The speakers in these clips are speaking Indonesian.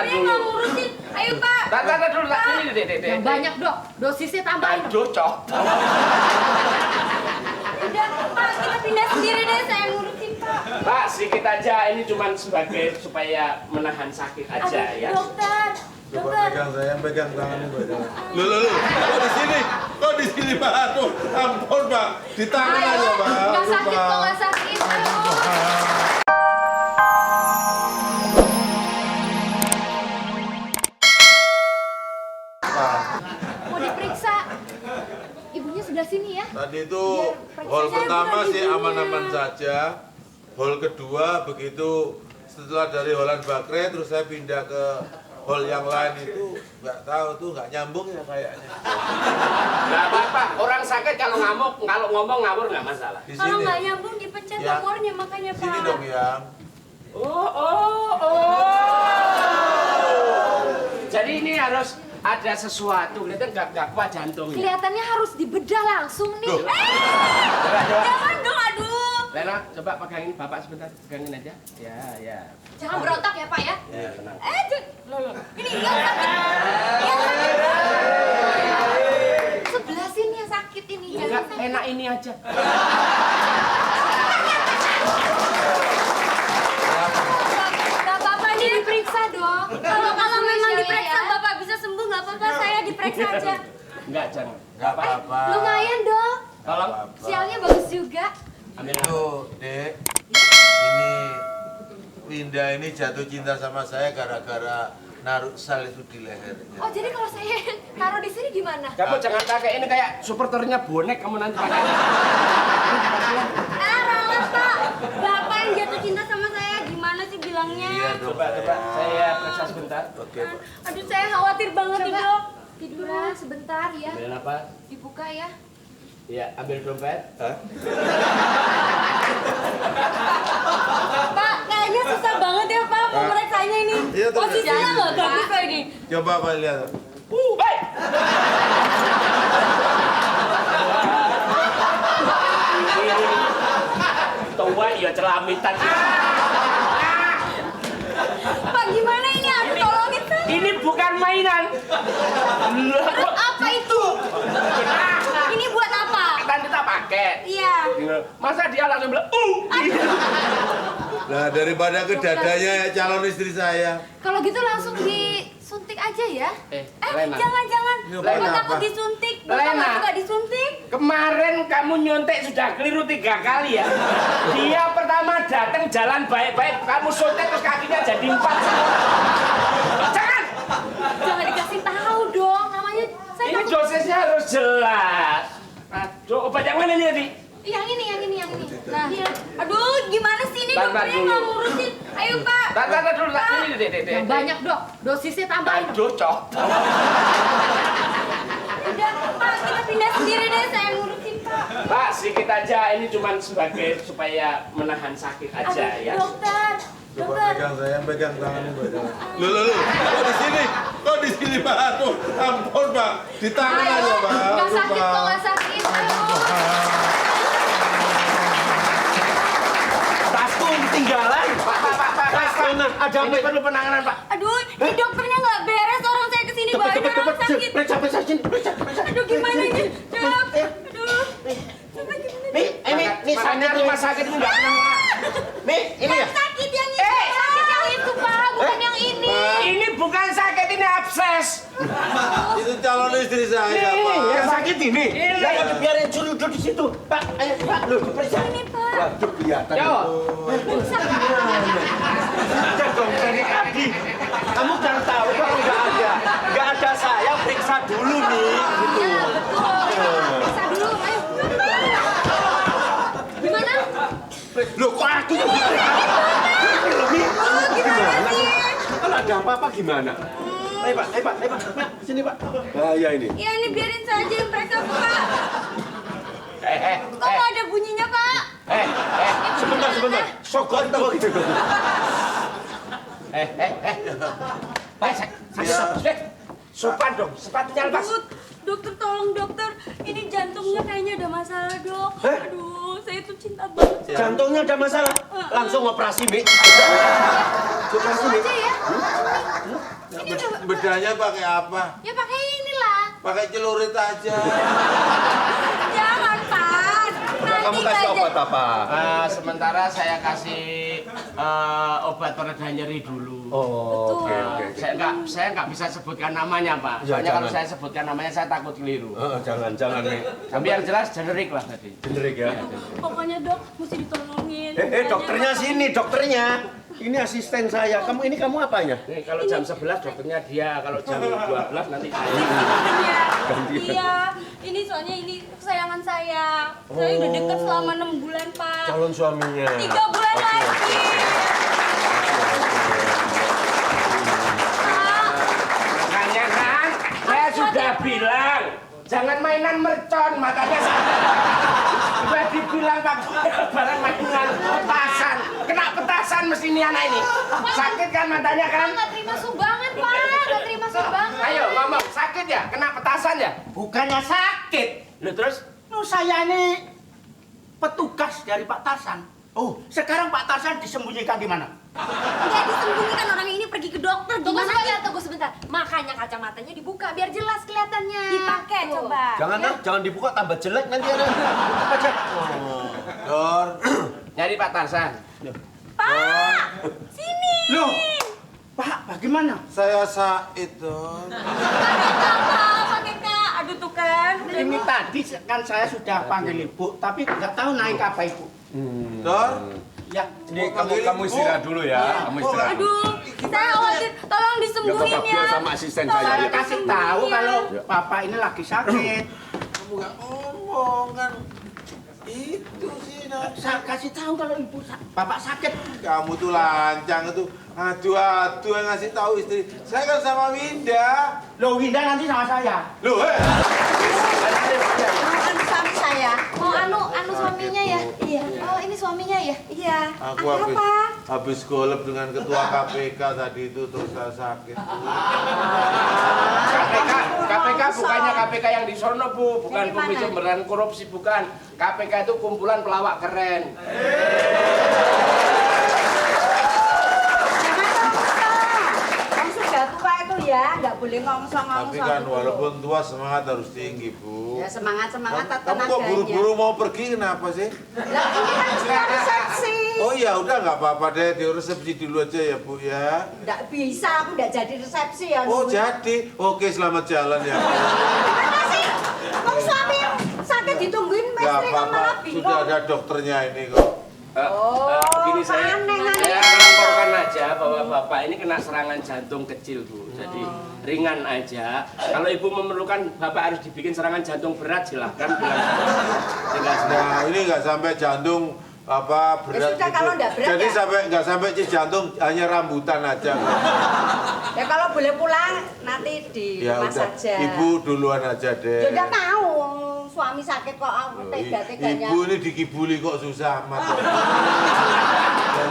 dulu. Nggak ngurusin. Ayo Pak. Tar dulu, ini deh. Yang banyak dok, dosisnya tambahin. Aduh, cok. Udah Pak, kita pindah sendiri deh, saya ngurusin Pak. Pak, sedikit aja, ini cuma sebagai supaya menahan sakit aja ya. Dokter. Coba pegang saya, pegang tangannya Mbak. Loh, kok di sini Pak? Aduh, ampun Pak, di tangan aja Pak. Nggak sakit kok, nggak sakit. Ayo. Mau diperiksa. Ibunya sebelah sini ya. Tadi itu hall pertama sih aman-aman saja. Hall kedua begitu setelah dari Holland Bakre terus saya pindah ke hall yang lain itu nggak tahu tuh nggak nyambung ya kayaknya. Nggak apa-apa, orang sakit kalau ngomong ngawur nggak masalah. Di Kalau sini. nggak nyambung dipencet Ya. nomornya makanya Di Pak. sini dong yang. Oh. Jadi ini harus ada sesuatu, kelihatan gak kuat jantungnya. Kelihatannya harus dibedah langsung nih. Tuh. Coba. Jangan dong, aduh. Lena, coba pegangin Bapak sebentar, pegangin aja. Ya. Jangan berontak ya Pak ya. Ya, tenang. Loh. Ini yang sakit. Yang sakit. Sebelah sini yang sakit ini. Enggak, enak ini aja. Nggak apa-apa nih. Diperiksa dong. Kalau memang Sialnya diperiksa ya. Bapak bisa sembuh nggak apa-apa, saya diperiksa aja. Enggak, jangan. Nggak apa-apa. Lumayan dong. Tolong. Sialnya bagus juga. Ambil Itu, Dek. Ini Winda ini jatuh cinta sama saya gara-gara naruh sal itu di lehernya. Oh jadi kalau saya taruh di sini gimana? Kamu jangan pakai ini kayak supporternya bonek kamu nanti pakai. Ralat Pak. Bapak yang jatuh cinta sama saya, gimana sih bilangnya? Iya dong. Coba, saya periksa sebentar. Oke, Pak. Aduh, saya khawatir banget nih, Coba. Dok. Tiduran sebentar ya. Ambil apa? Dibuka ya. Iya, ambil dompet. Pak, kayaknya susah banget ya Pak pemeriksanya ini. Iya, terus. Posisinya nggak bagus kayak ini. Coba Pak lihat. Hei! Tua ya celamitan. Pak, gimana ini? Aduh, tolongin saya. Ini bukan mainan. Terus apa itu? Ini buat apa? Kan kita pakai. Iya. Masa dia langsung bilang, Nah, daripada ke dadanya calon istri saya. Kalau gitu langsung disuntik aja ya. Lena. Jangan. Ini Bapak apa? takut disuntik. Bapak Lena. nggak suka disuntik. Kemarin kamu nyontek sudah keliru 3 kali ya. Dia pertama datang jalan baik-baik, kamu suntik terus kakinya jadi 4. Jangan! Jangan dikasih tahu dong. Namanya saya Ini takut. dosisnya harus jelas. Aduh, obat yang mana ini tadi? Yang ini. Nah, aduh, gimana sih ini Tahan dokternya dulu. nggak ngurusin? Ayo Pak. Tar dulu, ini deh. Yang banyak dok, dosisnya tambahin. Aduh, cok. Udah Pak, kita pindah sendiri deh, saya ngurusin Pak. Pak, sedikit aja, ini cuma sebagai supaya menahan sakit aja ya. Dokter. Coba pegang saya, pegang tangannya Mbak. Loh, kok di sini Pak? Aduh, ampun Pak, di tangan Ayo. aja Pak. Nggak Aduh, sakit Pak. kok, nggak sakit. Ayo. Tasku ketinggalan. Pak. Ada ini perlu penanganan, Pak. Aduh, ini dokternya nggak beres, orang saya kesini banyak orang sakit. Periksa sini. Aduh, gimana ini? Dok, aduh. Coba gimana? Ini makanya rumah sakit ini nggak pernah. Nih, ini ya. Yang sakit yang ini. Sakit yang itu Pak, bukan yang ini. Ini bukan sakit, ini abses. Itu calon istri saya Pak. Yang sakit ini. Jangan dibiarin suruh duduk di situ. Pak, ayo Pak, lu periksa. Ini Pak. Waduh, kelihatan Yo. itu. Udah dong dari tadi. Kamu kan tahu kalau nggak ada saya periksa dulu nih. Gitu. Ya betul. Periksa dulu, ayo. Gimana? Loh kok aku yang diperiksa? Gimana sih? Kalau ada apa-apa gimana? Ayo Pak. Sini Pak. Bahaya ini. Ya ini biarin saja yang periksa Pak. Kok nggak ada bunyinya Pak? Sebentar. Sogot kok gitu. Pak, sopan dong. Sepatunya lepas. Aduh, dokter tolong dokter. Ini jantungnya kayaknya ada masalah dok. Aduh, saya tuh cinta banget. Jantungnya ada masalah. Langsung operasi, Mi. Operasi, Mi. Aja ya. Bedanya pakai apa? Ya pakai inilah. Pakai celurit aja. Jangan, Pak. Kamu Nanti kasih aja. obat apa? Sementara saya kasih obat pereda nyeri dulu. Oh, oke Betul. oke. Saya nggak bisa sebutkan namanya, Pak. Ya, Soalnya kalau jangan. saya sebutkan namanya saya takut keliru. Jangan nih. Tapi yang jelas generik lah tadi. Generik ya. Pokoknya dok, mesti ditolongin. Dokternya sini, dokternya. Ini asisten saya. Kamu apanya? Nih, kalau jam 11 dokternya dia, kalau jam 12 nanti saya. Iya, iya. Ini soalnya ini kesayangan saya. Saya udah deket selama 6 bulan, Pak. Calon suaminya. 3 bulan lagi. Makanya kan, saya sudah bilang, jangan mainan mercon, makanya saya sudah dibilang pakai barang mainan petasan. Kena petasan mesti ini anak ini. Sakit kan matanya kan? Nggak terima sumbangan, Pak. Nggak terima sumbangan. Ayo ngomong, sakit ya? Kena petasan ya? Bukannya sakit. Lu terus? Saya ini petugas dari Pak Tarsan. Oh, sekarang Pak Tarsan disembunyikan di mana? Nggak disembunyikan, orang ini pergi ke dokter. Tunggu Gimana sebentar, tunggu sebentar. Makanya kacamatanya dibuka biar jelas kelihatannya. dipakai Tuh. coba? Jangan dibuka tambah jelek nanti ada. Buka aja. Dor, Nyari Pak Tarsan. Pak, sini. Loh, Pak, bagaimana? saya Said, Dor. Pakai Kak. Aduh tuh kan. Ini tadi kan saya sudah panggil Ibu, tapi nggak tahu naik apa Ibu. Dor, Ya, Ini kamu istirahat dulu ya. Kamu istirahat. Aduh, saya khawatir. Tolong disembuhin Ya, ya. sama asisten Tolong saya. saya kasih tahu disembuhin. kalau Bapak ini lagi sakit. kamu nggak ngomong kan? Itu sih, Dor. Saya kasih tahu kalau Bapak sakit. Kamu tuh lancang itu. Aduh, yang ngasih tahu istri. Saya kan sama Winda. Loh, Winda nanti sama saya. Loh, Anu suami saya. Oh, anu suaminya ya? Iya. Oh, ini suaminya ya? Iya. Aku Ada habis golep dengan ketua KPK tadi itu terus saya sakit. KPK bukannya KPK yang di sono, Bu. Bukan Dari mana? Komisi Pemberantasan Korupsi, bukan. KPK itu kumpulan pelawak keren. Kamu sudah tua itu ya, nggak boleh ngomong-ngomong Tapi kan walaupun tua semangat harus tinggi, Bu. Ya semangat-semangat Kamu tenaganya. kok buru-buru mau pergi kenapa sih? Lah ini kan sudah resepsi. Oh ya udah nggak apa-apa deh, di resepsi dulu aja ya Bu ya. Nggak bisa, aku nggak jadi resepsi ya. Oh nungguin. jadi, oke selamat jalan ya. Gimana sih? Kamu suami yang sakit ditungguin Gak istri kamu apa-apa, malah sudah bingung. ada dokternya ini kok. Begini saya aneh-aneh. laporkan aja bahwa Bapak ini kena serangan jantung kecil, Bu. Jadi ringan aja. Kalau Ibu memerlukan Bapak harus dibikin serangan jantung berat, silahkan. Nah ini nggak sampai jantung apa berat sudah, kalau nggak berat Jadi ya. nggak sampai jantung, hanya rambutan aja. Ya kalau boleh pulang nanti di Ya rumah udah, saja. Ibu duluan aja deh. Ya udah mau, suami sakit kok aku Loh, tega-teganya. Ibu ini dikibuli kok susah amat.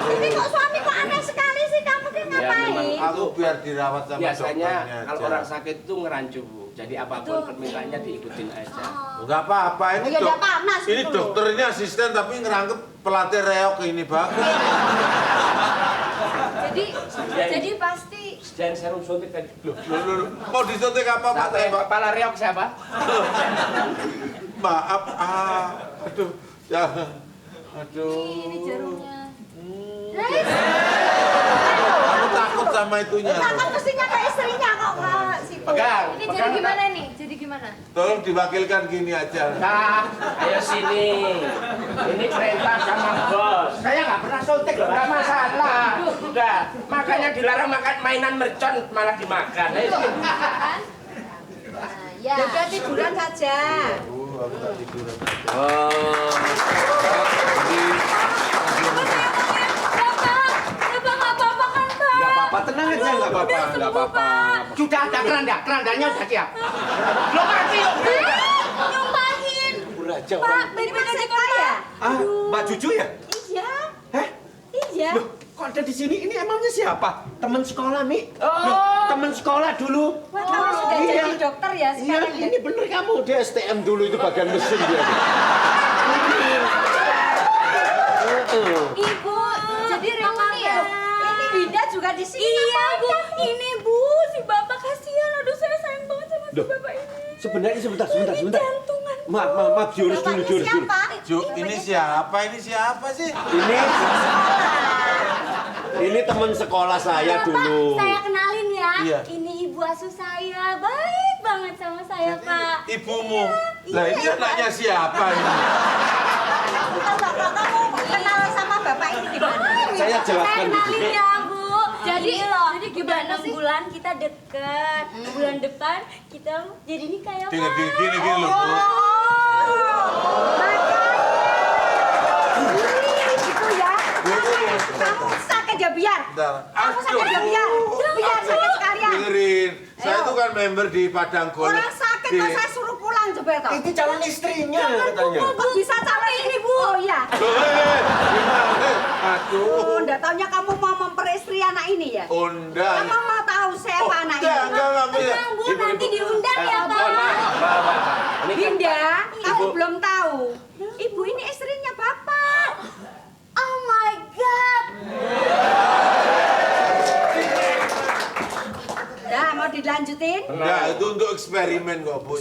Ini kok suami kok aneh sekali sih, kamu kan ngapain? memang. Aku biar dirawat sama Biasanya dokternya kalau aja. orang sakit itu ngerancu, Bu. Jadi apapun permintaannya diikutin aja. Nggak apa-apa, ini Ya udah panas ini gitu loh. dokternya asisten tapi ngerangkep pelatih reok ini bagus. Jadi pasti Jangan serum suntik tadi. Loh, mau disuntik apa Pak? Siapa yang kepala reok siapa? Maaf, aduh, jangan, aduh. ini jarumnya. Aku takut sama itunya. Tangan mestinya ke istrinya kok ke situ. Pegang. Ini pegang, jadi gimana pegang. nih? Jadi gimana? Tolong diwakilkan gini aja. Nah, ayo sini. Ini perintah sama bos. Saya nggak pernah suntik loh. Gak masalah. Udah. Makanya dilarang makan mainan mercon malah dimakan. Ayo sini. Kan? Nah, ya. Ya udah tiduran saja. Aku tak tidur. Bapak nggak apa-apa kan, Pak? Nggak apa-apa, tenang aja, nggak apa-apa, nggak apa-apa. Sudah ada keranda, kerandanya sudah siap. Lo mati lo. Nyumpahin. Aja Pak, baik-baik aja kan, Pak? Mbak Cucu ya? Iya, Heh? iya. Loh, kok ada di sini? Ini emangnya siapa? Teman sekolah, Mi? Loh, teman sekolah dulu. Wah, kamu sudah iya. jadi dokter ya Iya, sekarang ya? ini bener kamu. Dia STM dulu itu bagian mesin dia. Ibu, jadi reuni ya? Ini Winda juga di sini. Iya, Bu. Ini, Bu. si bapak kasihan. Aduh, saya sayang banget sama si bapak ini. Sebenarnya sebentar. Ini jantungan. Maaf, jurus dulu. Ju, ini siapa? Ini siapa sih? Ini teman sekolah saya dulu. Saya kenalin ya. Iya. Ini ibu asuh saya. Baik banget sama saya, Pak. Ibumu. Lah ini anaknya siapa ini? Kamu kenal sama bapak ini gimana? Saya jelaskan Saya kenalin dulu. ya, Bu. Jadi, Jadi udah gimana 6 sih? bulan kita deket. Bulan depan kita jadi nikah ya, Pak. Gini loh, Bu. Gitu ya. Kamu sakit ya biar. Bentar. Kamu sakit ya biar. Biar sakit sekalian. Dengerin, saya itu kan member di Padang Golek. Orang sakit kok saya suruh pulang coba toh. Ini calon istrinya katanya. Kok bisa sampai ini Bu? Oh iya. Gimana? Aduh. Oh, enggak taunya kamu mau memperistri anak ini ya? Undang. Kamu mau tahu siapa anak ini? Enggak. Tenang, Bu, nanti diundang ya, Pak. Dinda, kamu belum tahu. Ibu ini istrinya Bapak. Oh my God. Nah, mau dilanjutin? Enggak, itu untuk eksperimen kok, Bu.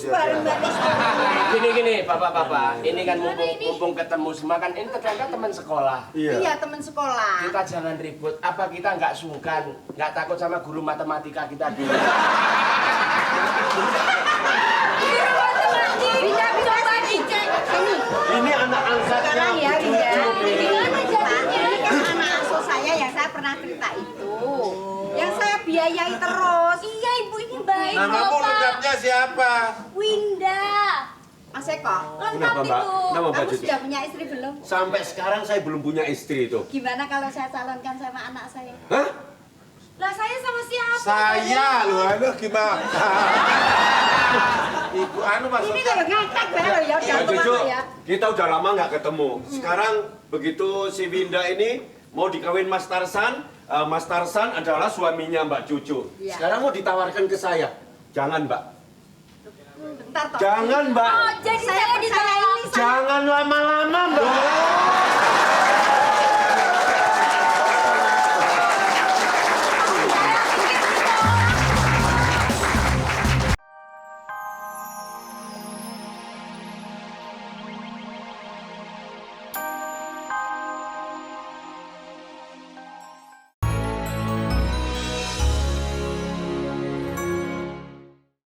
Gini, bapak-bapak. Ini kan mumpung ketemu semua kan ini ternyata teman sekolah. Iya, teman sekolah. Kita jangan ribut. Apa kita nggak sungkan, nggak takut sama guru matematika kita dulu? Dinda, coba dicek. Sini. Ini anak angkatnya. Sekarang ya, Dinda. Gimana jadinya? Ini kan anak asuh saya yang saya pernah cerita itu. Yang saya biayai terus. Iya, Ibu ini baik Namamu loh, Pak. lengkapnya siapa? Winda. Mas Eko, Lengkap Kenapa, Mbak? itu. Kenapa, Mbak kamu Cucu? sudah punya istri belum? Sampai sekarang saya belum punya istri itu. Gimana kalau saya calonkan sama anak saya? Hah? Lah saya sama siapa? Saya loh, aduh gimana? Ibu anu Ini maksudnya. kayak ngekek ya loh ya, Mbak jantung Cucu, apa ya? kita udah lama nggak ketemu. Sekarang begitu si Winda ini mau dikawin Mas Tarsan, Mas Tarsan adalah suaminya Mbak Cucu. Iya. Sekarang mau ditawarkan ke saya. Jangan, Mbak. Bentar toh. Jangan, Mbak. Oh, jadi saya Saya